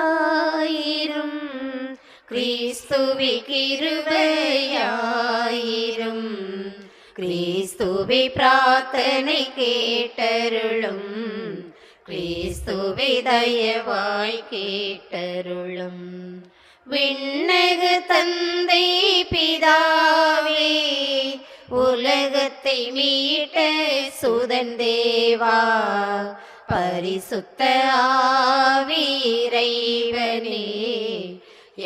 கிருபையாயிரும் கிறிஸ்துவே கிருபையாயிரும் கிறிஸ்துவே பிரார்த்தனை கேட்டருளும் கிறிஸ்துவே தயவாய் கேட்டருளும் விண்ணக தந்தை பிதாவே உலகத்தை மீட்ட சுதன் தேவா பரிசுத்த ஆவி இறைவனே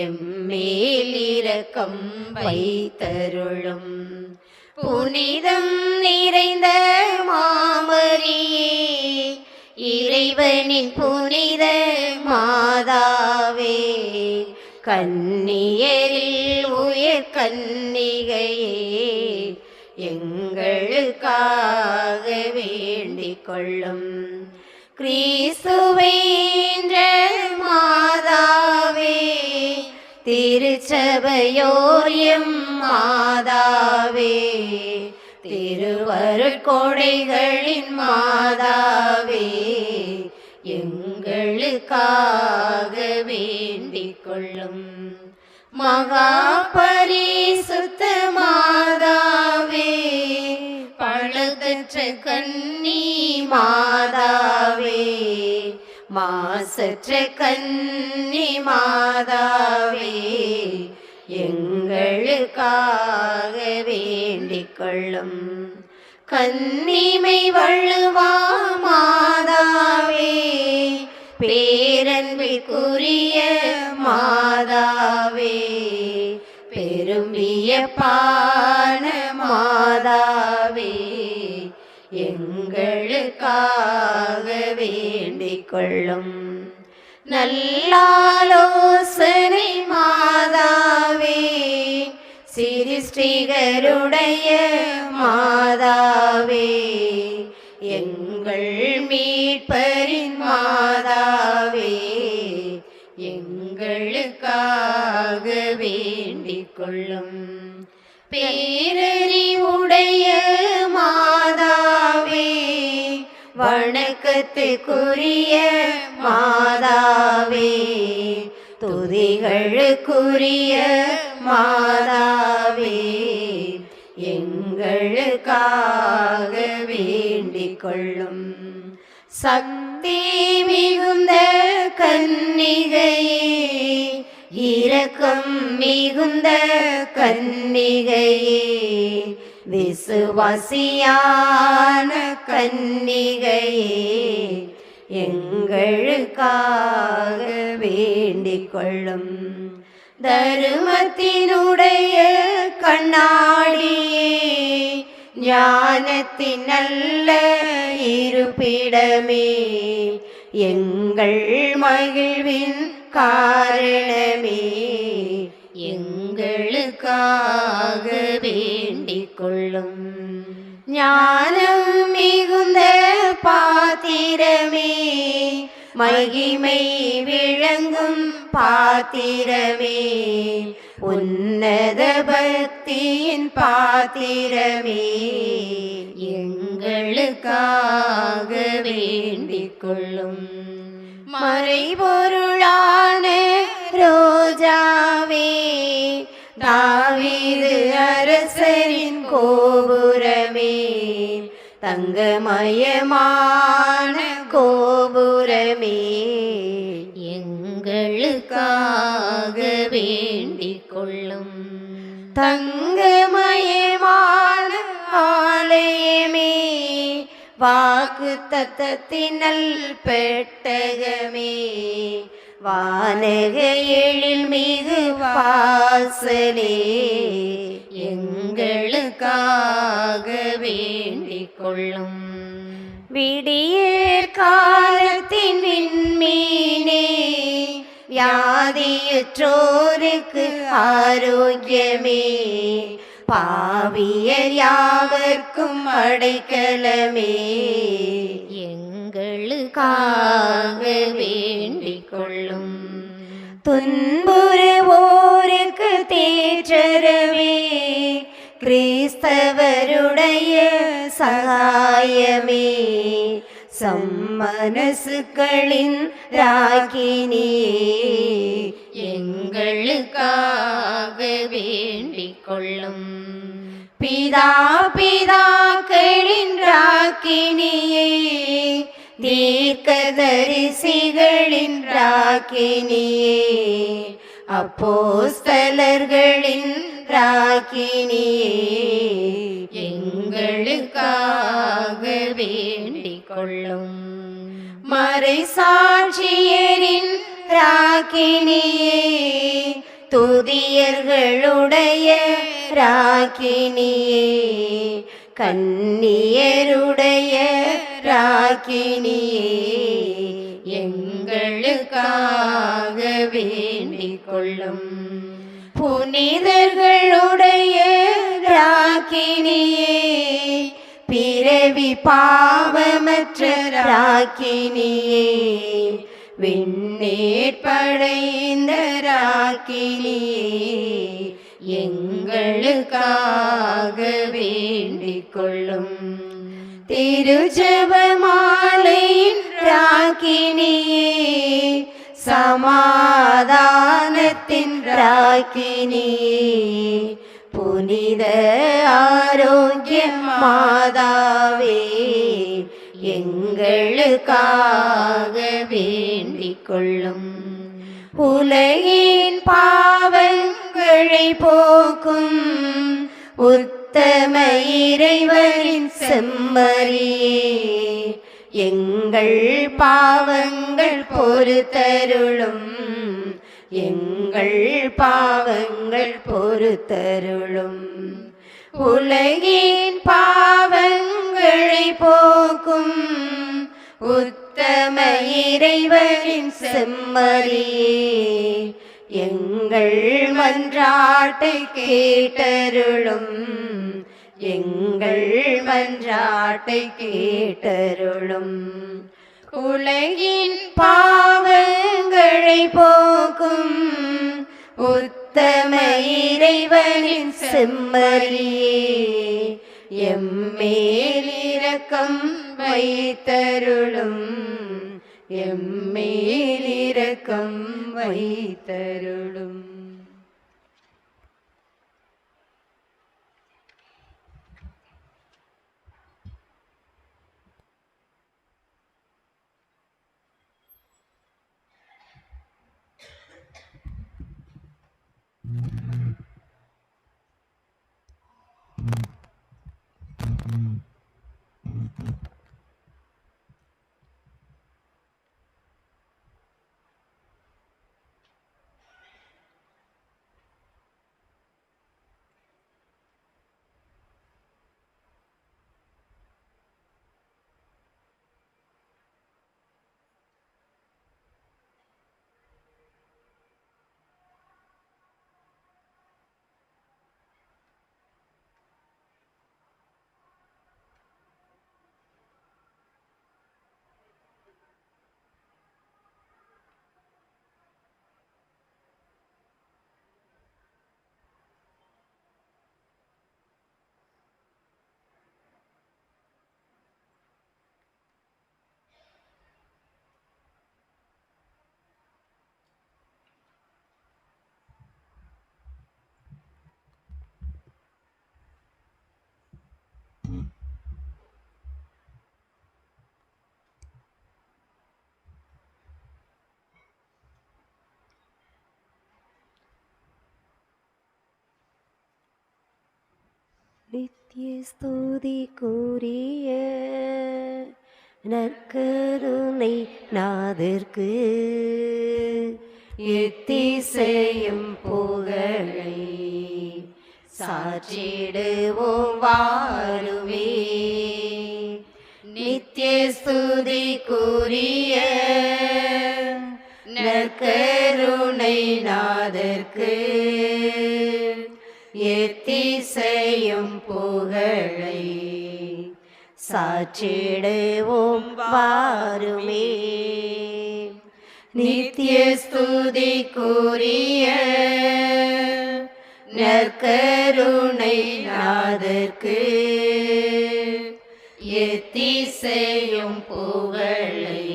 எம்மேல் இரக்கம் வைத்தருளும் புனிதம் நிறைந்த மாமரியே இறைவனின் புனித மாதாவே கன்னியரில் உயர் கன்னிகையே எங்களுக்காக வேண்டிக் கொள்ளும் கிறிஸ்துவேன்ற மாதாவே திருச்சபையோர் எம் மாதாவே திருவருட்கொடைகளின் மாதாவே எங்களுக்காக வேண்டிக் கொள்ளும் மகா பரிசுத்த மாதாவே பழுதற்ற கன்னி மாதாவே மாசற்ற கன்னி மாதாவே எங்களுக்காக வேண்டிக் கொள்ளும் கன்னிமை வள்ளுவா மாதாவே பேரன்பிற்குரிய மாதாவே பெரும்பிய பான மாதாவே எங்களுக்காக வேண்டிக் கொள்ளும் நல்லாலோசனை மாதாவே சிருஷ்டிகருடைய மாதாவே எங்கள் மீட்பரின் மாதாவே எங்களுக்காக வேண்டிக் கொள்ளும் பேரறிவுடைய மாதாவே வணக்கத்துக்குரிய மாதாவே துதிகளுக்குரிய மாதாவே எங்களுக்காக வேண்டிக் கொள்ளும் சக்தி மிகுந்த கன்னிகையே இரக்கம் மிகுந்த கன்னிகையே விசுவாசியான கன்னிகையே எங்களுக்காக வேண்டிக் கொள்ளும் தருமத்தினுடைய கண்ணாடியே ஞானத்தின் நல்ல இருப்பிடமே எங்கள் மகிழ்வின் காரணமே எங்களுக்காக வேண்டிக் கொள்ளும் ஞானம் மிகுந்த பாத்திரமே மகிமை விளங்கும் பாத்திரமே உன்னத பக்தியின் பாத்திரமே எங்களுக்காக வேண்டிக் கொள்ளும் மறைபொருளான ரோஜாவே தாவீது அரசரின் கோபுரமே தங்கமயமான கோபுரமே எங்களுக்காக வேண்டிக் கொள்ளும் தங்கமயமான ஆலயமே வாக்கு தத்தத்தினல் பெட்டகமே வானக எழில் மிகு வாசலே எங்களுக்காக வேண்டிக் கொள்ளும் விடியற் காலத்தின் விண்மீனே வியாதியுற்றோருக்கு ஆரோக்கியமே பாவியர் யாவர்க்கும் அடைக்கலமே எங்களுக்காக வேண்டிக் கொள்ளும் துன்புறுவோருக்கு தேற்றரவே கிறிஸ்தவருடைய சகாயமே சம்மனசுக்களின் ராக்கினியே எங்களுக்காக வேண்டிக் கொள்ளும். பிதா பிதாக்களின் ராக்கினியே தீர்க்கதரிசிகளின் ராக்கினியே அப்போஸ்தலர்களின் ராக்கினியே எங்களுக்காக வேண்டிக் கொள்ளும். மறை சாட்சியரின் ராக்கினியே துதியர்களுடைய ராக்கினியே கன்னியருடைய ராக்கினியே எங்களுக்காக வேண்டிக் கொள்ளும். புனிதர்களுடைய ராக்கினியே பிறவி பாவமற்ற ராக்கினியே விண்ணேற்படைந்த ராக்கினியே எங்களுக்காக வேண்டிக் கொள்ளும். திருஜெபமாலையின் ராக்கினியே சமாதானத்தின் ராக்கினியே புனித ஆரோக்கிய மாதாவே எங்களுக்காக வேண்டிக் கொள்ளும். உலகின் பாவங்களை போக்கும் உத்தம இறைவனின் செம்மறியே எங்கள் பாவங்கள் பொறுத்தருளும் எங்கள் பாவங்கள் பொறுத்தருளும். உலகின் பாவங்களை போக்கும் உத்தம இறைவனின் செம்மறியே எங்கள் மன்றாட்டை கேட்டருளும் எங்கள் மன்றாட்டை கேட்டருளும். உலகின் பாவங்களை போக்கும் உத்தம இறைவனின் செம்மறியே எம்மேல் இரக்கம் வைத்தருளும் எம்மேல் இரக்கம் வைத்தருளும். நித்திய ஸ்துதிக்குரிய நற்கருணை நாதர்க்கு எத்திசையும் புகழை சாற்றிடுவோம் வாருமே. நித்திய ஸ்துதிக்குரிய நற்கருணை நாதர்க்கு எத்திசையும் புகழை சாற்றிடுவோம் வாருமே. நித்திய ஸ்துதிக்குரிய நற்கருணை நாதர்க்கு எத்திசையும் புகழை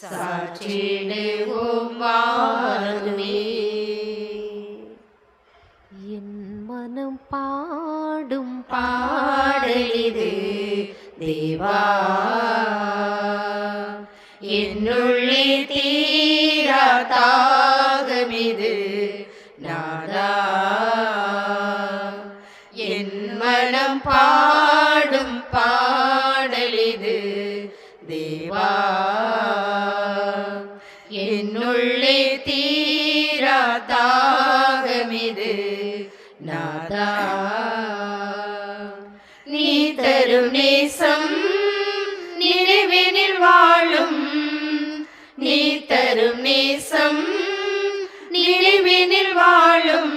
சாற்றிடுவோம் வாருமே. என் மனம் பாடும் பாடலிது தேவா, என்னுள்ளே தீரா தாகமிது நாதா. என் மனம் பாடும் பாடலிது தேவா, என்னுள்ளே தீரா தாகமிது நாதா. நீ தரும் நேசம் நினைவினில் வாழும், நீ தரும் நேசம் நினைவினில் வாழும்.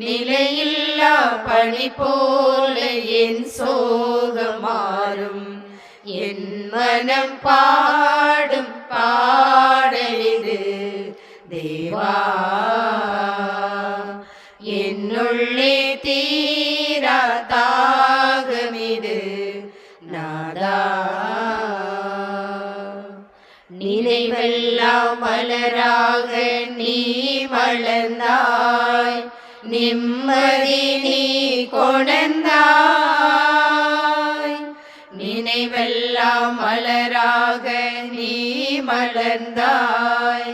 நிலையில்லா பனி போல என் சோகம் மாறும். என் மனம் பாடும் பாடலிது தேவா, என்னுள்ளே தீரா தாகமிது நாதா. நினைவெல்லாம் மலராக நீ மலர்ந்தாய், நிம்மதி நீ கொணர்ந்தாய். நினைவெல்லாம் மலராக நீ மலர்ந்தாய்,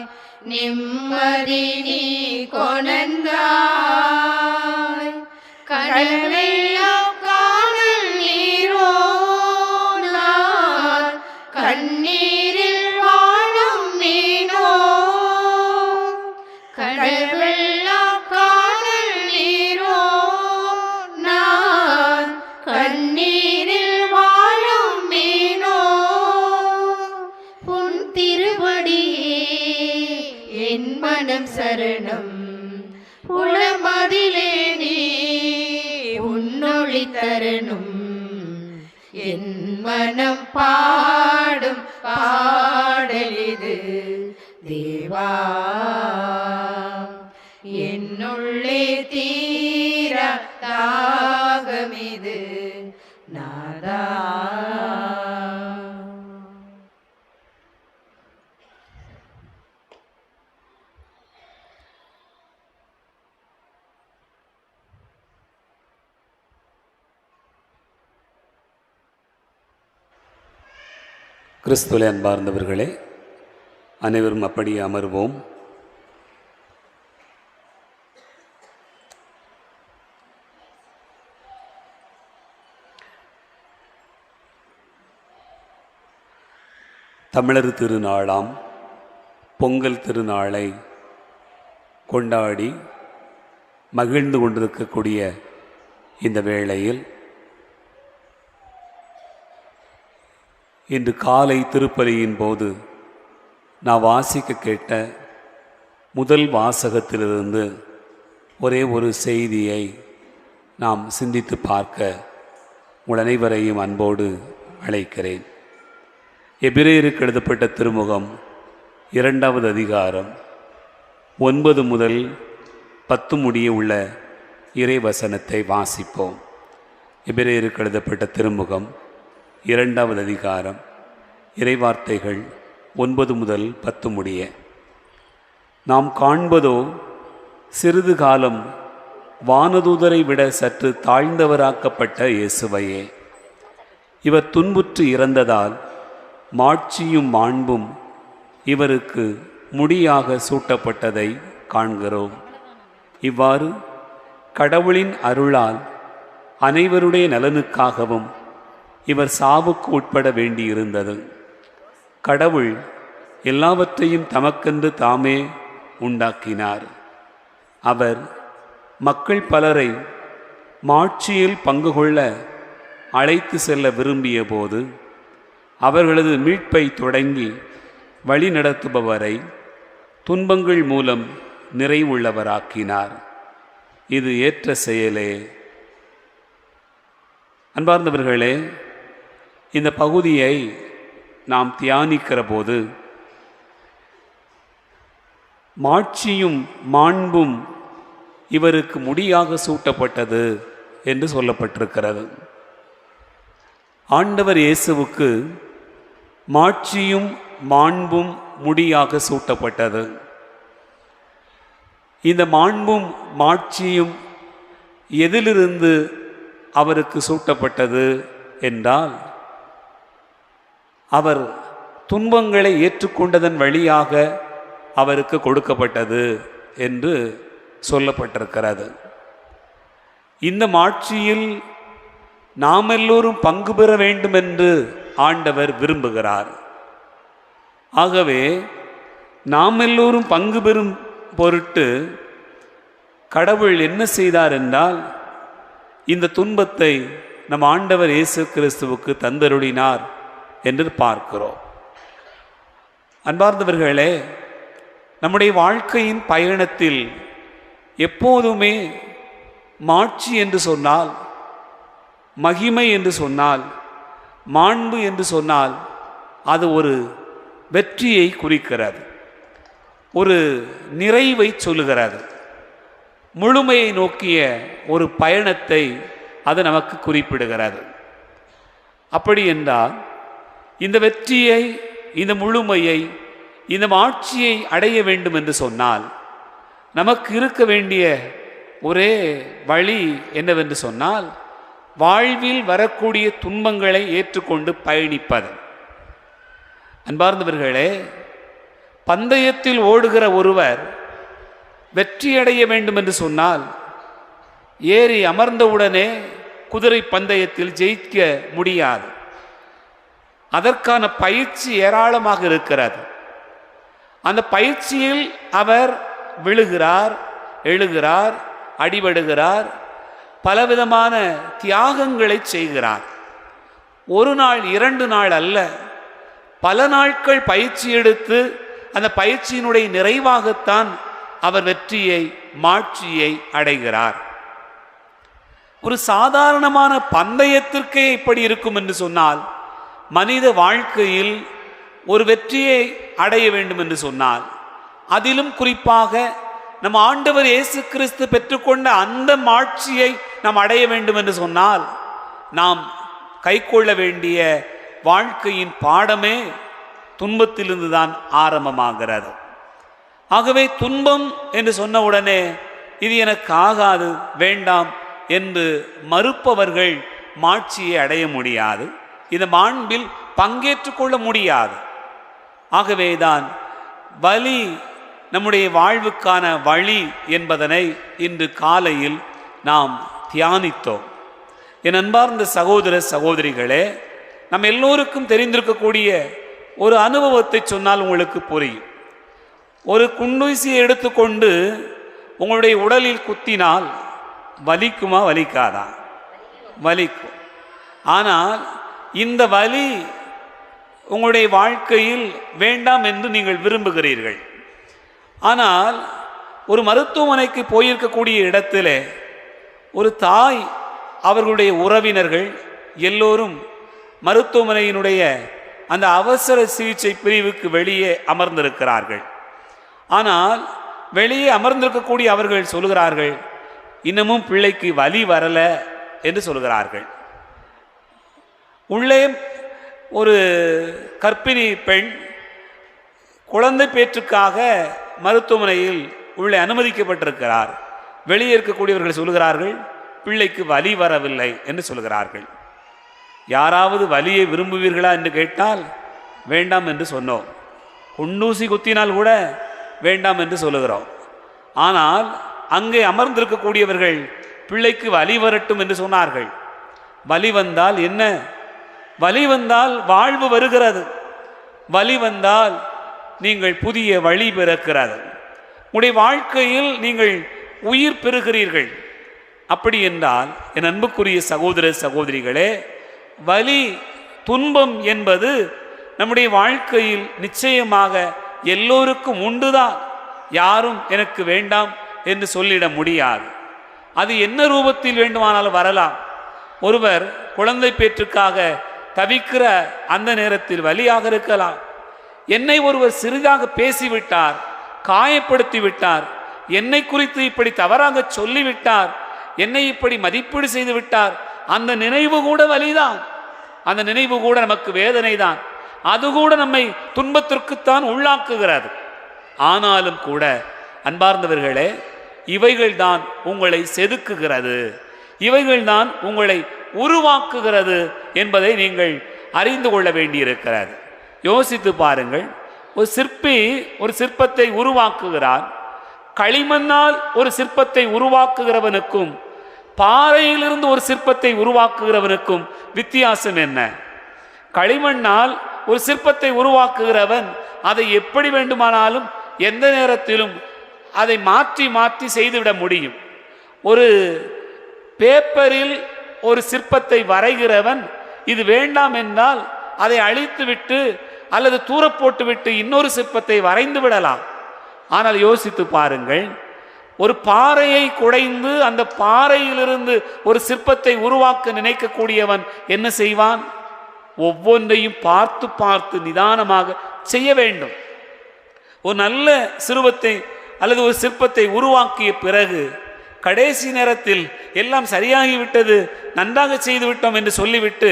நிம்மதி நீ கொணர்ந்தாய். கடலெல்லாம் காணல் நீரோ நான், கண்ணீரில் வாழும் மீனோ. கடலெல்லாம் காணல் நீரோ நான், கண்ணீரில் வாழும் மீனோ. உன் திருவடியே என் மனம் சரணம், உளமதிலே நீ உன்னொளி தரணும். என் மனம் பாடும் பாடலிது தேவா, என்னுள்ளே தீர தாகமிது நாதா. கிறிஸ்துவிலே அன்பார்ந்தவர்களே, அனைவரும் அப்படியே அமர்வோம். தமிழர் திருநாளாம் பொங்கல் திருநாளை கொண்டாடி மகிழ்ந்து கொண்டிருக்கக்கூடிய இந்த வேளையில் இன்று காலை திருப்பலியின் போது நான் வாசிக்க கேட்ட முதல் வாசகத்திலிருந்து ஒரே ஒரு செய்தியை நாம் சிந்தித்து பார்க்க உங்கள் அனைவரையும் அன்போடு அழைக்கிறேன். எபிரேயருக்கு எழுதப்பட்ட திருமுகம் 2வது அதிகாரம் 9 முதல் 10 முடிய உள்ள இறைவசனத்தை வாசிப்போம். எபிரேயருக்கு எழுதப்பட்ட திருமுகம் 2வது அதிகாரம் இறைவார்த்தைகள் 9 முதல் 10 முடிய. நாம் காண்பதோ சிறிது காலம் வானதூதரை விட சற்று தாழ்ந்தவராக்கப்பட்ட இயேசுவையே. இவர் துன்புற்று இறந்ததால் மாட்சியும் மாண்பும் இவருக்கு முடியாக சூட்டப்பட்டதை காண்கிறோம். இவ்வாறு கடவுளின் அருளால் அனைவருடைய நலனுக்காகவும் இவர் சாவுக்கு உட்பட வேண்டியிருந்தது. கடவுள் எல்லாவற்றையும் தமக்கென்று தாமே உண்டாக்கினார். அவர் மக்கள் பலரை மாட்சியில் பங்கு கொள்ள அழைத்து செல்ல விரும்பிய போது அவர்களது மீட்பை தொடங்கி வழி நடத்துபவரை துன்பங்கள் மூலம் நிறைவுள்ளவராக்கினார். இது ஏற்ற செயலே. அன்பார்ந்தவர்களே, இந்த பகுதியை நாம் தியானிக்கிற போது மாட்சியும் மாண்பும் இவருக்கு முடியாக சூட்டப்பட்டது என்று சொல்லப்பட்டிருக்கிறது. ஆண்டவர் இயேசுவுக்கு மாட்சியும் மாண்பும் முடியாக சூட்டப்பட்டது. இந்த மாண்பும் மாட்சியும் எதிலிருந்து அவருக்கு சூட்டப்பட்டது என்றால், அவர் துன்பங்களை ஏற்றுக்கொண்டதன் வழியாக அவருக்கு கொடுக்கப்பட்டது என்று சொல்லப்பட்டிருக்கிறது. இந்த மாட்சியில் நாம் எல்லோரும் பங்கு பெற வேண்டும் என்று ஆண்டவர் விரும்புகிறார். ஆகவே நாம் எல்லோரும் பங்கு பெறும் பொருட்டு கடவுள் என்ன செய்தார் என்றால், இந்த துன்பத்தை நம் ஆண்டவர் இயேசு கிறிஸ்துவுக்கு தந்தருளினார் என்று பார்க்கிறோம். அன்பார்ந்தவர்களே, நம்முடைய வாழ்க்கையின் பயணத்தில் எப்போதுமே மாட்சி என்று சொன்னால், மகிமை என்று சொன்னால், மாண்பு என்று சொன்னால் அது ஒரு வெற்றியை குறிக்கிறது, ஒரு நிறைவை சொல்லுகிறது, முழுமையை நோக்கிய ஒரு பயணத்தை அது நமக்கு குறிப்பிடுகிறது. அப்படி என்றால் இந்த வெற்றியை, இந்த முழுமையை, இந்த மாட்சியை அடைய வேண்டும் என்று சொன்னால் நமக்கு இருக்க வேண்டிய ஒரே வழி என்னவென்று சொன்னால், வாழ்வில் வரக்கூடிய துன்பங்களை ஏற்றுக்கொண்டு பயணிப்பது. அன்பார்ந்தவர்களே, பந்தயத்தில் ஓடுகிற ஒருவர் வெற்றியடைய வேண்டும் என்று சொன்னால் ஏறி அமர்ந்தவுடனே குதிரை பந்தயத்தில் ஜெயிக்க முடியாது. அதற்கான பயிற்சி ஏராளமாக இருக்கிறது. அந்த பயிற்சியில் அவர் விழுகிறார், எழுகிறார், அடிபடுகிறார், பலவிதமான தியாகங்களை செய்கிறார். ஒரு நாள் 2 நாள் அல்ல, பல நாட்கள் பயிற்சி எடுத்து அந்த பயிற்சியினுடைய நிறைவாகத்தான் அவர் வெற்றியை, மாட்சியை அடைகிறார். ஒரு சாதாரணமான பந்தயத்திற்கே இப்படி இருக்கும் என்று சொன்னால், மனித வாழ்க்கையில் ஒரு வெற்றியை அடைய வேண்டும் என்று சொன்னால், அதிலும் குறிப்பாக நம் ஆண்டவர் இயேசு கிறிஸ்து பெற்றுக்கொண்ட அந்த மாட்சியை நாம் அடைய வேண்டும் என்று சொன்னால், நாம் கைக்கொள்ள வேண்டிய வாழ்க்கையின் பாடமே துன்பத்திலிருந்து தான் ஆரம்பமாகிறது. ஆகவே துன்பம் என்று சொன்ன உடனே இது எனக்கு ஆகாது, வேண்டாம் என்று மறுப்பவர்கள் மாட்சியை அடைய முடியாது, இந்த மாண்பில் பங்கேற்றுக் கொள்ள முடியாது. ஆகவேதான் வலி நம்முடைய வாழ்வுக்கான வழி என்பதனை இன்று காலையில் நாம் தியானித்தோம். என் அன்பார்ந்த சகோதர சகோதரிகளே, நம் எல்லோருக்கும் தெரிந்திருக்கக்கூடிய ஒரு அனுபவத்தை சொன்னால் உங்களுக்கு புரியும். ஒரு குண்டூசியை எடுத்துக்கொண்டு உங்களுடைய உடலில் குத்தினால் வலிக்குமா, வலிக்காதா? வலிக்கும். ஆனால் இந்த வலி உங்களுடைய வாழ்க்கையில் வேண்டாம் என்று நீங்கள் விரும்புகிறீர்கள். ஆனால் ஒரு மருத்துவமனைக்கு போயிருக்கக்கூடிய இடத்துல ஒரு தாய், அவர்களுடைய உறவினர்கள் எல்லோரும் மருத்துவமனையினுடைய அந்த அவசர சிகிச்சை பிரிவுக்கு வெளியே அமர்ந்திருக்கிறார்கள். ஆனால் வெளியே அமர்ந்திருக்கக்கூடிய அவர்கள் சொல்கிறார்கள், இன்னமும் பிள்ளைக்கு வலி வரல என்று சொல்கிறார்கள். உள்ளே ஒரு கர்ப்பிணி பெண் குழந்தை பேற்றுக்காக மருத்துவமனையில் உள்ளே அனுமதிக்கப்பட்டிருக்கிறார். வெளியே இருக்கக்கூடியவர்கள் சொல்கிறார்கள், பிள்ளைக்கு வலி வரவில்லை என்று சொல்கிறார்கள். யாராவது வலியை விரும்புவீர்களா என்று கேட்டால் வேண்டாம் என்று சொன்னோம். குண்டூசி குத்தினால் கூட வேண்டாம் என்று சொல்லுகிறோம். ஆனால் அங்கே அமர்ந்திருக்கக்கூடியவர்கள் பிள்ளைக்கு வலி வரட்டும் என்று சொன்னார்கள். வலி வந்தால் என்ன? வலி வந்தால் வாழ்வு வருகிறது. வலி வந்தால் நீங்கள் புதிய வழி பிறக்கிறது. உங்களுடைய வாழ்க்கையில் நீங்கள் உயிர் பெறுகிறீர்கள். அப்படி என்றால் என் அன்புக்குரிய சகோதர சகோதரிகளே, வலி, துன்பம் என்பது நம்முடைய வாழ்க்கையில் நிச்சயமாக எல்லோருக்கும் உண்டுதான். யாரும் எனக்கு வேண்டாம் என்று சொல்லிட முடியாது. அது என்ன ரூபத்தில் வேண்டுமானாலும் வரலாம். ஒருவர் குழந்தை பேற்றுக்காக தவிக்கிற அந்த நேரத்தில் வலியாக இருக்கலாம். என்னை ஒருவர் சிறிதாக பேசிவிட்டார், காயப்படுத்தி விட்டார், என்னை குறித்து இப்படி தவறாக சொல்லிவிட்டார், என்னை இப்படி மதிப்பீடு செய்து விட்டார், அந்த நினைவு கூட வலிதான். அந்த நினைவு கூட நமக்கு வேதனை தான், அது கூட நம்மை துன்பத்திற்குத்தான் உள்ளாக்குகிறது. ஆனாலும் கூட அன்பார்ந்தவர்களே, இவைகள்தான் உங்களை செதுக்குகிறது, இவைகள்தான் உங்களை உருவாக்குகிறது என்பதை நீங்கள் அறிந்து கொள்ள வேண்டியிருக்கிறது. யோசித்து பாருங்கள், ஒரு சிற்பி ஒரு சிற்பத்தை உருவாக்குகிறார். களிமண்ணால் ஒரு சிற்பத்தை உருவாக்குகிறவனுக்கும் பாறையிலிருந்து ஒரு சிற்பத்தை உருவாக்குகிறவனுக்கும் வித்தியாசம் என்ன? களிமண்ணால் ஒரு சிற்பத்தை உருவாக்குகிறவன் அதை எப்படி வேண்டுமானாலும் எந்த நேரத்திலும் அதை மாற்றி மாற்றி செய்துவிட முடியும். ஒரு பேப்பரில் ஒரு சிற்பத்தை வரைகிறவன் இது வேண்டாம் என்றால் அதை அழித்துவிட்டு அல்லது தூர போட்டுவிட்டு இன்னொரு சிற்பத்தை வரைந்து விடலாம். ஆனால் யோசித்து பாருங்கள், ஒரு பாறையை குடைந்து அந்த பாறையிலிருந்து ஒரு சிற்பத்தை உருவாக்க நினைக்கக்கூடியவன் என்ன செய்வான்? ஒவ்வொன்றையும் பார்த்து பார்த்து நிதானமாக செய்ய வேண்டும். ஒரு நல்ல சிறுவத்தை அல்லது ஒரு சிற்பத்தை உருவாக்கிய பிறகு கடைசி நேரத்தில் எல்லாம் சரியாகிவிட்டது, நன்றாக செய்து விட்டோம் என்று சொல்லிவிட்டு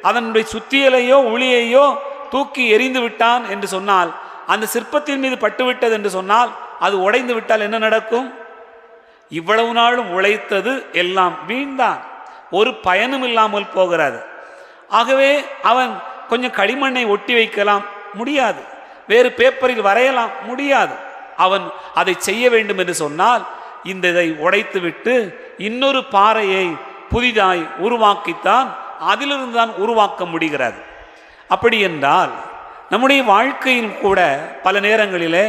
அதனுடைய சுத்தியலையோ உளியையோ தூக்கி எறிந்து விட்டான் என்று சொன்னால், அந்த சிற்பத்தின் மீது பட்டுவிட்டது என்று சொன்னால், அது உடைந்து விட்டால் என்ன நடக்கும்? இவ்வளவு நாளும் உழைத்தது எல்லாம் வீண்தான், ஒரு பயனும் இல்லாமல் போகிறது. ஆகவே அவன் கொஞ்சம் களிமண்ணை ஒட்டி வைக்கலாம், முடியாது. வேறு பேப்பரில் வரையலாம், முடியாது. அவன் அதை செய்ய வேண்டும் என்று சொன்னால் இந்த இதை உடைத்துவிட்டு இன்னொரு பாறையை புதிதாய் உருவாக்கித்தான் அதிலிருந்து தான் உருவாக்க முடிகிறது. அப்படி என்றால் நம்முடைய வாழ்க்கையில் கூட பல நேரங்களிலே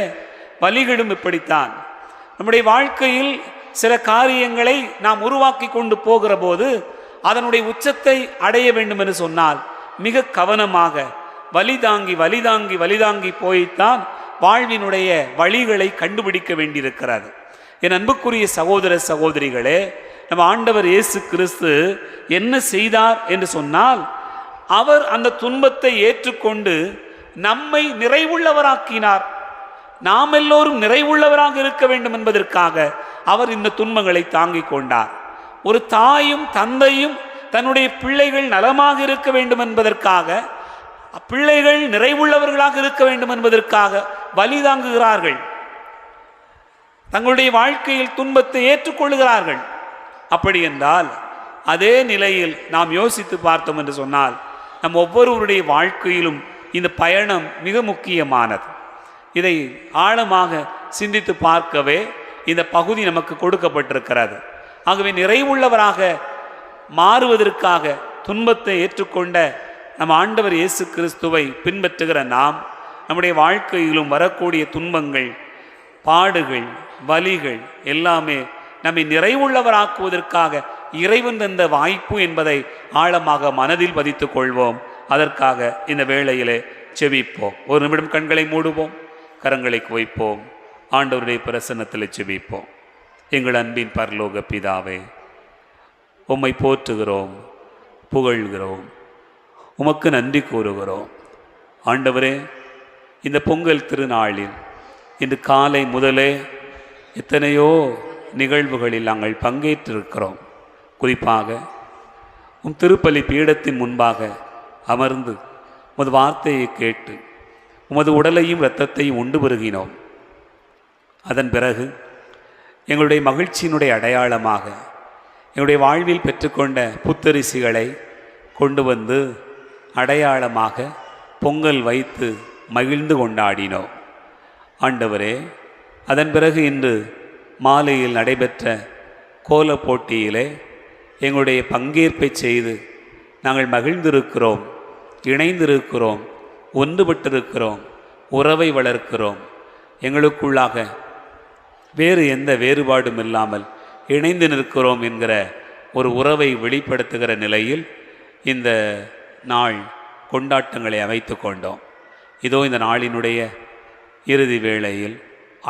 வலிகளும் இப்படித்தான். நம்முடைய வாழ்க்கையில் சில காரியங்களை நாம் உருவாக்கி கொண்டு போகிற போது அதனுடைய உச்சத்தை அடைய வேண்டும் என்று சொன்னால் மிக கவனமாக வலிதாங்கி வலிதாங்கி வலிதாங்கி போய்த்தான் வாழ்வினுடைய வழிகளை கண்டுபிடிக்க வேண்டியிருக்கிறது. என் அன்புக்குரிய சகோதர சகோதரிகளே, நம்ம ஆண்டவர் இயேசு கிறிஸ்து என்ன செய்தார் என்று சொன்னால், அவர் அந்த துன்பத்தை ஏற்றுக்கொண்டு நம்மை நிறைவுள்ளவராக்கினார். நாம் எல்லோரும் நிறைவுள்ளவராக இருக்க வேண்டும் என்பதற்காக அவர் இந்த துன்பங்களை தாங்கிக் கொண்டார். ஒரு தாயும் தந்தையும் தன்னுடைய பிள்ளைகள் நலமாக இருக்க வேண்டும் என்பதற்காக, பிள்ளைகள் நிறைவுள்ளவர்களாக இருக்க வேண்டும் என்பதற்காக வலி தாங்குகிறார்கள். தங்களுடைய வாழ்க்கையில் துன்பத்தை ஏற்றுக்கொள்கிறார்கள். அப்படி என்றால் அதே நிலையில் நாம் யோசித்து பார்த்தோம் என்று சொன்னால், நம் ஒவ்வொருவருடைய வாழ்க்கையிலும் இந்த பயணம் மிக முக்கியமானது. இதை ஆழமாக சிந்தித்து பார்க்கவே இந்த பகுதி நமக்கு கொடுக்கப்பட்டிருக்கிறது. ஆகவே நிறைவுள்ளவராக மாறுவதற்காக துன்பத்தை ஏற்றுக்கொண்ட நம் ஆண்டவர் இயேசு கிறிஸ்துவை பின்பற்றுகிற நாம் நம்முடைய வாழ்க்கையிலும் வரக்கூடிய துன்பங்கள், பாடுகள், வலிகள் எல்லாமே நம்மை நிறைவுள்ளவராக்குவதற்காக இறைவன் தந்த வாய்ப்பு என்பதை ஆழமாக மனதில் பதித்துக் கொள்வோம். அதற்காக இந்த வேளையிலே செபிப்போம். ஒரு நிமிடம் கண்களை மூடுவோம், கரங்களை குவைப்போம், ஆண்டவருடைய பிரசன்னத்தில் செபிப்போம். எங்கள் அன்பின் பரலோக பிதாவே, உம்மை போற்றுகிறோம், புகழ்கிறோம், உமக்கு நன்றி கூறுகிறோம். ஆண்டவரே, இந்த பொங்கல் திருநாளில் இன்று காலை முதலே எத்தனையோ நிகழ்வுகளில் நாங்கள் பங்கேற்றிருக்கிறோம். குறிப்பாக உம் திருப்பலி பீடத்தின் முன்பாக அமர்ந்து உமது வார்த்தையை கேட்டு உமது உடலையும் இரத்தத்தையும் உண்டு பெருகினோம். அதன் பிறகு எங்களுடைய மகிழ்ச்சியினுடைய அடையாளமாக எங்களுடைய வாழ்வில் பெற்றுக்கொண்ட புத்தரிசிகளை கொண்டு வந்து அடையாளமாக பொங்கல் வைத்து மகிழ்ந்து கொண்டாடினோம். ஆண்டவரே, அதன் பிறகு இன்று மாலையில் நடைபெற்ற கோல போட்டியிலே எங்களுடைய பங்கேற்பை செய்து நாங்கள் மகிழ்ந்திருக்கிறோம், இணைந்திருக்கிறோம், ஒன்றுபட்டிருக்கிறோம், உறவை வளர்க்கிறோம். எங்களுக்குள்ளாக வேறு எந்த வேறுபாடும் இல்லாமல் இணைந்து நிற்கிறோம் என்கிற ஒரு உறவை வெளிப்படுத்துகிற நிலையில் இந்த நாள் கொண்டாட்டங்களை அமைத்து கொண்டோம். இதோ இந்த நாளினுடைய இறுதி வேளையில்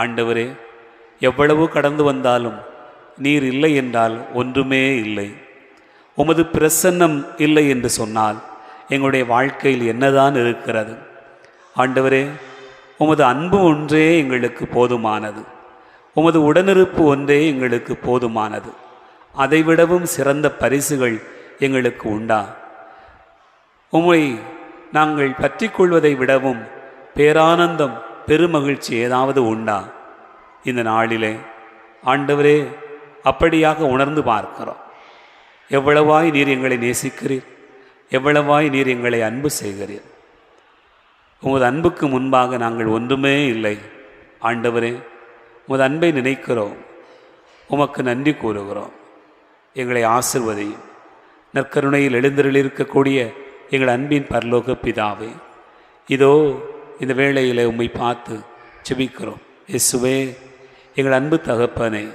ஆண்டவரே, எவ்வளவு கடந்து வந்தாலும் நீர் இல்லை என்றால் ஒன்றுமே இல்லை. உமது பிரசன்னம் இல்லை என்று சொன்னால் எங்களுடைய வாழ்க்கையில் என்னதான் இருக்கிறது? ஆண்டவரே, உமது அன்பு ஒன்றே எங்களுக்கு போதுமானது, உமது உடனிருப்பு ஒன்றே எங்களுக்கு போதுமானது. அதைவிடவும் சிறந்த பரிசுகள் எங்களுக்கு உண்டா? உம்மை நாங்கள் பற்றி கொள்வதை விடவும் பேரானந்தம் பெருமகிழ்ச்சி ஏதாவது உண்டா? இந்த நாளிலே ஆண்டவரே அப்படியாக உணர்ந்து பார்க்கிறோம். எவ்வளவாய் நீர் எங்களை நேசிக்கிறீர், எவ்வளவாய் நீர் எங்களை அன்பு செய்கிறீர். உமது அன்புக்கு முன்பாக நாங்கள் ஒன்றுமே இல்லை. ஆண்டவரே, உமது அன்பை நினைக்கிறோம், உமக்கு நன்றி கூறுகிறோம். எங்களை ஆசிர்வதியும். நற்கருணையில் எழுந்தருளிருக்கக்கூடிய எங்கள் அன்பின் பரலோக பிதாவே, இதோ இந்த வேளையில் உம்மை பார்த்து செபிக்கிறோம். இயேசுவே, எங்கள் அன்பு தகப்பனே,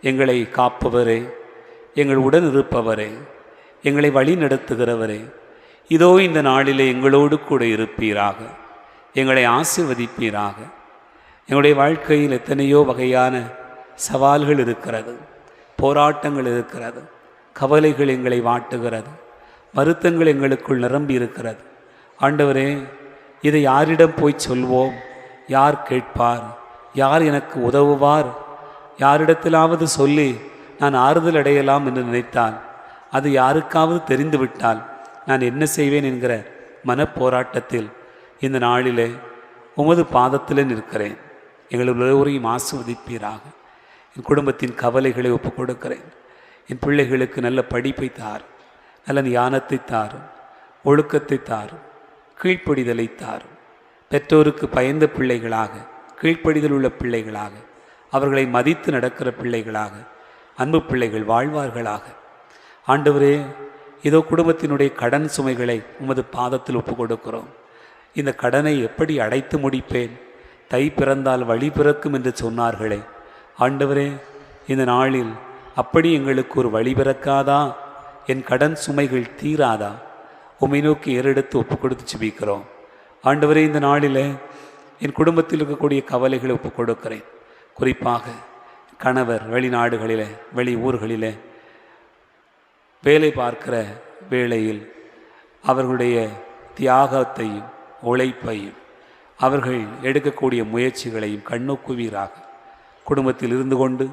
எங்களை காப்பவரே, எங்கள் உடன் இருப்பவரே, எங்களை வழி நடத்துகிறவரே, இதோ இந்த நாளிலே எங்களோடு கூட இருப்பீராக, எங்களை ஆசீர்வதிப்பீராக. எங்களுடைய வாழ்க்கையில் எத்தனையோ வகையான சவால்கள் இருக்கிறது, போராட்டங்கள் இருக்கிறது, கவலைகள் எங்களை வாட்டுகிறது, வருத்தங்கள் எங்களுக்குள் நிரம்பி இருக்கிறது. ஆண்டவரே, இதை யாரிடம் போய் சொல்வோம்? யார் கேட்பார்? யார் எனக்கு உதவுவார்? யாரிடத்திலாவது சொல்லி நான் ஆறுதல் அடையலாம் என்று நினைத்தால், அது யாருக்காவது தெரிந்துவிட்டால் நான் என்ன செய்வேன் என்கிற மனப்போராட்டத்தில் இந்த நாளிலே உமது பாதத்தில் நிற்கிறேன். எங்கள் எல்லோரையும் ஆசீர்வதிப்பீராக. என் குடும்பத்தின் கவலைகளை ஒப்புக் கொடுக்கிறேன். என் பிள்ளைகளுக்கு நல்ல படிப்பை தாரும், நல்ல ஞானத்தை தாரும், ஒழுக்கத்தை தாரும், கீழ்ப்படிதலை தாரும். பெற்றோருக்கு பயந்த பிள்ளைகளாக, கீழ்ப்படிதல் உள்ள பிள்ளைகளாக, அவர்களை மதித்து நடக்கிற பிள்ளைகளாக, அன்பு பிள்ளைகள் வாழ்வார்களாக. ஆண்டவரே, இதோ குடும்பத்தினுடைய கடன் சுமைகளை உமது பாதத்தில் ஒப்புக் கொடுக்கிறோம். இந்த கடனை எப்படி அடைத்து முடிப்பேன்? தை பிறந்தால் வழி பிறக்கும் என்று சொன்னார்களே. ஆண்டவரே, இந்த நாளில் அப்படி எங்களுக்கு ஒரு வழி பிறக்காதா? என் கடன் சுமைகள் தீராதா? உம்மை நோக்கி ஏறெடுத்து ஒப்புக் கொடுத்து செபிக்கிறோம். ஆண்டவரே, இந்த நாளில் என் குடும்பத்தில் இருக்கக்கூடிய கவலைகளை ஒப்புக் கொடுக்கிறேன். குறிப்பாக கணவர் வெளிநாடுகளில், வெளி ஊர்களில் வேலை பார்க்கிற வேளையில் அவர்களுடைய தியாகத்தையும் உழைப்பையும் அவர்கள் எடுக்கக்கூடிய முயற்சிகளையும் கண்ணோக்குவீராக. குடும்பத்தில் இருந்து கொண்டு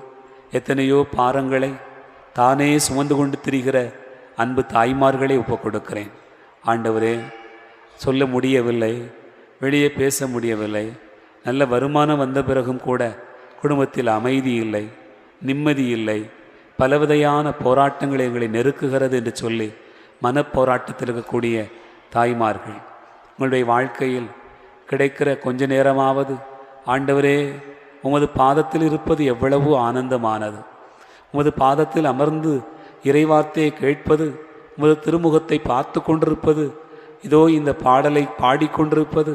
எத்தனையோ பாரங்களை தானே சுமந்து கொண்டு திரிகிற அன்பு தாய்மார்களை ஒப்புக் கொடுக்கிறேன். ஆண்டவரே, சொல்ல முடியவில்லை, வெளியே பேச முடியவில்லை, நல்ல வருமானம் வந்த பிறகும் கூட குடும்பத்தில் அமைதி இல்லை, நிம்மதி இல்லை, பலவிதையான போராட்டங்கள் எங்களை நெருக்குகிறது என்று சொல்லி மனப்போராட்டத்தில் இருக்கக்கூடிய தாய்மார்கள், உங்களுடைய வாழ்க்கையில் கிடைக்கிற கொஞ்ச நேரமாவது ஆண்டவரே உமது பாதத்தில் இருப்பது எவ்வளவு ஆனந்தமானது. உமது பாதத்தில் அமர்ந்து இறைவார்த்தையை கேட்பது, உமது திருமுகத்தை பார்த்து கொண்டிருப்பது, இதோ இந்த பாடலை பாடிக்கொண்டிருப்பது,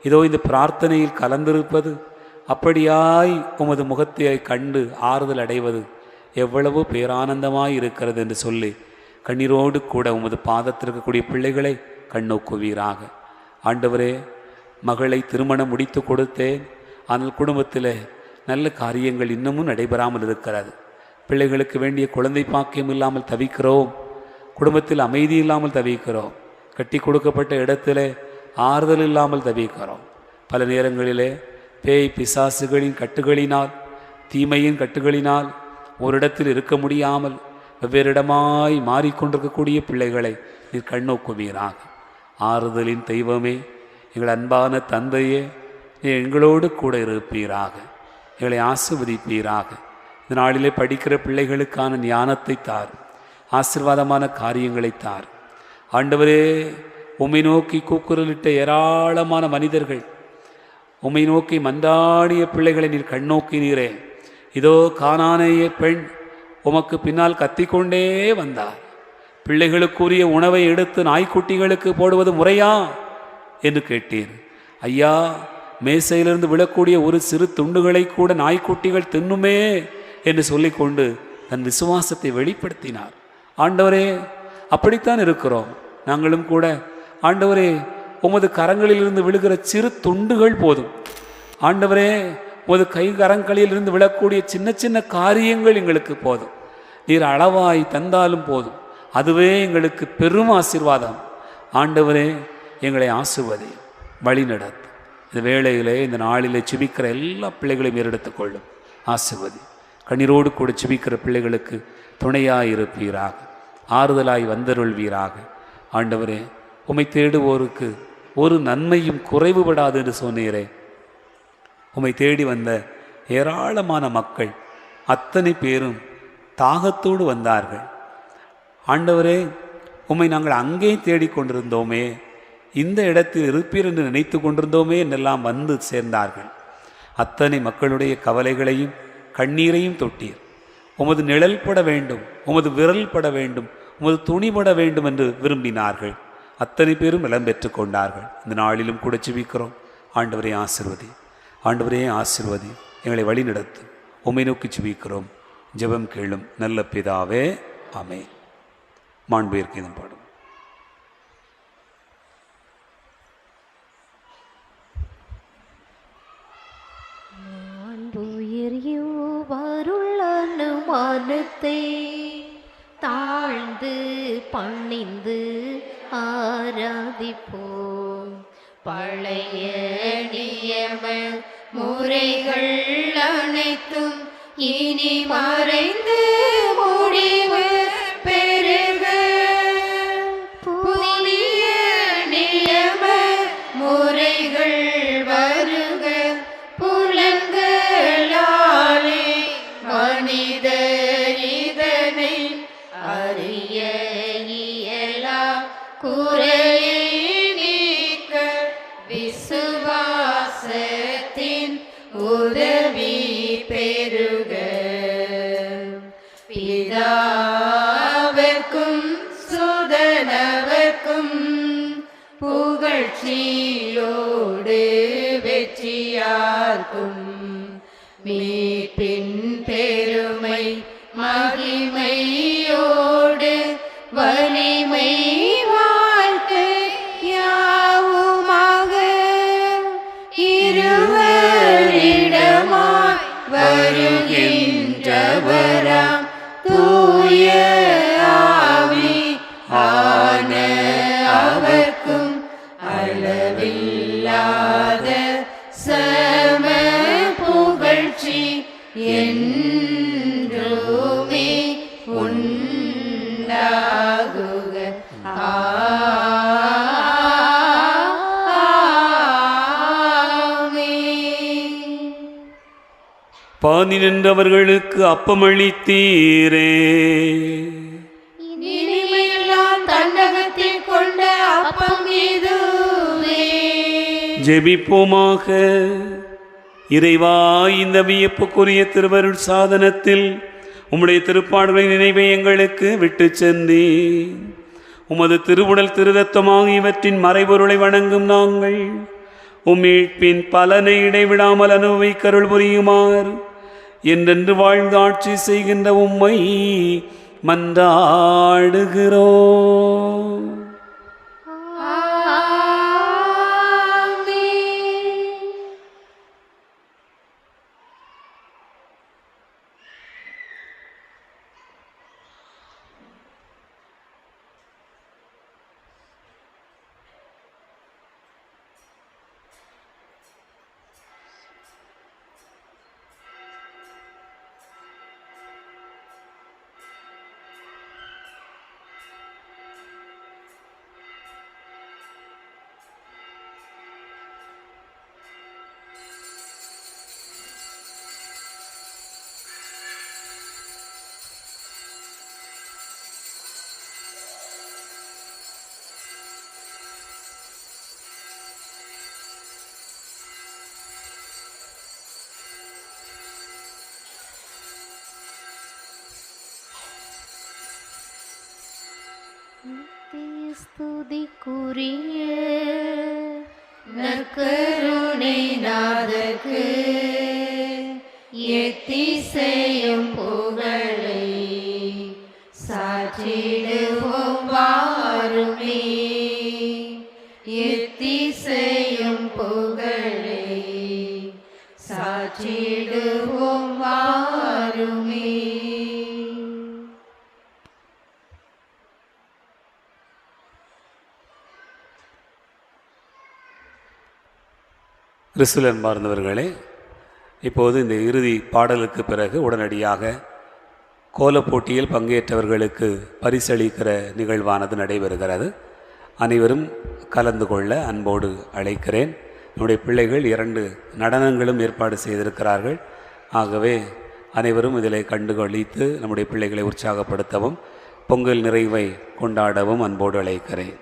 இதோ இந்த பிரார்த்தனையில் கலந்திருப்பது, அப்படியாய் உமது முகத்தை கண்டு ஆறுதல் அடைவது எவ்வளவு பேரானந்தமாய் இருக்கிறது என்று சொல்லி கண்ணீரோடு கூட உமது பாதத்தில் இருக்கக்கூடிய பிள்ளைகளை கண்ணோக்குவீராக. ஆண்டவரே, மகளை திருமணம் முடித்து கொடுத்தேன், ஆனால் குடும்பத்தில் நல்ல காரியங்கள் இன்னமும் நடைபெறாமல் இருக்கிறது. பிள்ளைகளுக்கு வேண்டிய குழந்தை பாக்கியம் இல்லாமல் தவிக்கிறோம், குடும்பத்தில் அமைதி இல்லாமல் தவிக்கிறோம், கட்டி கொடுக்கப்பட்ட இடத்துல ஆறுதல் இல்லாமல் தவிக்கிறோம். பல நேரங்களிலே பேய் பிசாசுகளின் கட்டுகளினால், தீமையின் கட்டுகளினால் ஒரு இடத்தில் இருக்க முடியாமல் வெவ்வேறு இடமாய் மாறிக்கொண்டிருக்கக்கூடிய பிள்ளைகளை நீர் கண்ணோக்குவீராக. ஆறுதலின் தெய்வமே, எங்கள் அன்பான தந்தையே, நீர் எங்களோடு கூட இருப்பீராக, எங்களை ஆசீர்வதிப்பீராக. இந்த நாளிலே படிக்கிற பிள்ளைகளுக்கான ஞானத்தை தார், ஆசீர்வாதமான காரியங்களை தார். ஆண்டவரே, உம்மை நோக்கி கூக்குரலிட்ட ஏராளமான மனிதர்கள், உம்மை நோக்கி மன்றாடிய பிள்ளைகளை நீர் கண்ணோக்கினீரே. இதோ கானானிய பெண் உமக்கு பின்னால் கத்திக்கொண்டே வந்தார். பிள்ளைகளுக்குரிய உணவை எடுத்து நாய்க்குட்டிகளுக்கு போடுவது முறையா என்று கேட்டீர். ஐயா, மேசையிலிருந்து விழக்கூடிய ஒரு சிறு துண்டுகளை கூட நாய்க்குட்டிகள் தின்னுமே என்று சொல்லிக்கொண்டு தன் விசுவாசத்தை வெளிப்படுத்தினார். ஆண்டவரே, அப்படித்தான் இருக்கிறோம் நாங்களும் கூட. ஆண்டவரே, உமது கரங்களிலிருந்து விழுகிற சிறு துண்டுகள் போதும். ஆண்டவரே, உமது கை கரங்களிலிருந்து விழக்கூடிய சின்ன சின்ன காரியங்கள் எங்களுக்கு போதும். நீர் அளவாய் தந்தாலும் போதும், அதுவே எங்களுக்கு பெரும் ஆசீர்வாதம். ஆண்டவரே, எங்களை ஆசீர்வதி, வழி நடத்து. இந்த வேளையிலே, இந்த நாளிலே செபிக்கிற எல்லா பிள்ளைகளையும் ஏறெடுத்துக் கொள்ளும், ஆசீர்வதி. கண்ணீரோடு கூட செபிக்கிற பிள்ளைகளுக்கு துணையாய் இருப்பீராக, ஆறுதலாய் வந்தருள்வீராக. ஆண்டவரே, உம்மை தேடுவோருக்கு ஒரு நன்மையும் குறைவுபடாது என்று சொன்னீரே. உம்மை தேடி வந்த ஏராளமான மக்கள் அத்தனை பேரும் தாகத்தோடு வந்தார்கள். ஆண்டவரே, உம்மை நாங்கள் அங்கே தேடிக்கொண்டிருந்தோமே, இந்த இடத்தில் இருப்பீர் என்று நினைத்து கொண்டிருந்தோமே என்றெல்லாம் வந்து சேர்ந்தார்கள். அத்தனை மக்களுடைய கவலைகளையும் கண்ணீரையும் தொட்டீர். உமது நிழல் பட வேண்டும், உமது விரல் பட வேண்டும், உமது துணிபட வேண்டும் என்று விரும்பினார்கள். அத்தனை பேரும் இளம் பெற்று கொண்டார்கள். இந்த நாளிலும் கூட ஜெபிக்கிறோம். ஆண்டவரே ஆசீர்வதி, ஆண்டவரே ஆசீர்வதி, எங்களை வழி நடத்து. உம்மை நோக்கி ஜெபிக்கிறோம். ஜெபம் கேளும் நல்ல பிதாவே, ஆமென். மாண்புயர்க்கீதம் பாடும். வருள் அனுமானத்தை தாழ்ந்து பணிந்து ஆராதிப்போம். பழைய நியம முறைகள் அனைத்தும் இனி மறைந்து முடிவு பெறுக. புதிய நியம முறைகள் வருக. புலன்களாலே மனிதர் இதனை அறிய இயலா. குறையை நீக்க விசுவாசத்தின் உதவி பெறுக. பிதாவிற்கும் சுதனவர்க்கும் புகழ்ச்சியோடு வெற்றியார்க்கும் மீட்பின் பெருமை மகிமையோடு வலிமை வாழ்க்கை யாவுமாக இருவரிடமாய் வருகின்றவராம் தூய ஆவி ஆன அவர்க்கும் அளவில்லாத சம புகழ்ச்சி என்றுமே உண்டாகுக. பாதி நின்றவர்களுக்கு அப்பமளித்தீரே. இனிமையெல்லாம் தன்னகத்தில் கொண்ட அப்பம் இதுவே. ஜெபிப்போமாக. இறைவா, இந்த வியப்புக்குரிய திருவருள் சாதனத்தில் உம்முடைய திருப்பாடுகளின் நினைவை எங்களுக்கு விட்டு சென்றி உமது திருவுடல் திருரத்தமாக இவற்றின் மறைபொருளை வணங்கும் நாங்கள் உம்மீட்பின் பலனை இடைவிடாமல் அனுபவிக்கருள் புரியுமாறு என்றென்று வாழ்ந்து ஆட்சி செய்கின்ற உம்மை மன்றாடுகிறோம். ஸ்துதிக்குரிய நற்கருணை நாதர்க்கு எத்திசையும் புகழை சாற்றிடுவோம் வாருமே. எத்திசையும் புகழை சாற்றிடுவோம் வாருமே. கிறிஸ்துவில் அன்பார்ந்தவர்களே, இப்போது இந்த இறுதி பாடலுக்கு பிறகு உடனடியாக கோலப்போட்டியில் பங்கேற்றவர்களுக்கு பரிசளிக்கிற நிகழ்வானது நடைபெறுகிறது. அனைவரும் கலந்து கொள்ள அன்போடு அழைக்கிறேன். நம்முடைய பிள்ளைகள் 2 நடனங்களும் ஏற்பாடு செய்திருக்கிறார்கள். ஆகவே அனைவரும் இதில் கண்டுகளித்து நம்முடைய பிள்ளைகளை உற்சாகப்படுத்தவும் பொங்கல் நிறைவை கொண்டாடவும் அன்போடு அழைக்கிறேன்.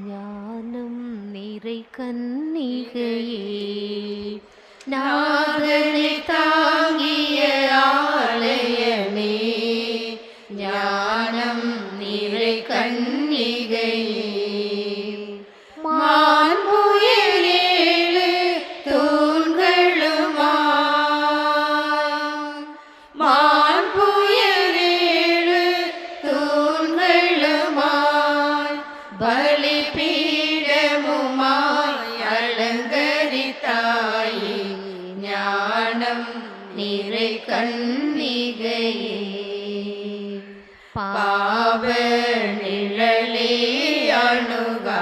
ஞானம் நிறை கன்னிகையே, நாதனை தாங்கிய ஆலயமே, ஞானம் நிறை கன்னிகையே, மாண்புயர் 7 தூண்களுமாய், மாண்புயர் 7 தூண்களுமாய், பலிபீடமுமாய் அலங்கரித்தாயே, ஞானம் நிறை கன்னிகையே, பாவ நிழலே அணுகா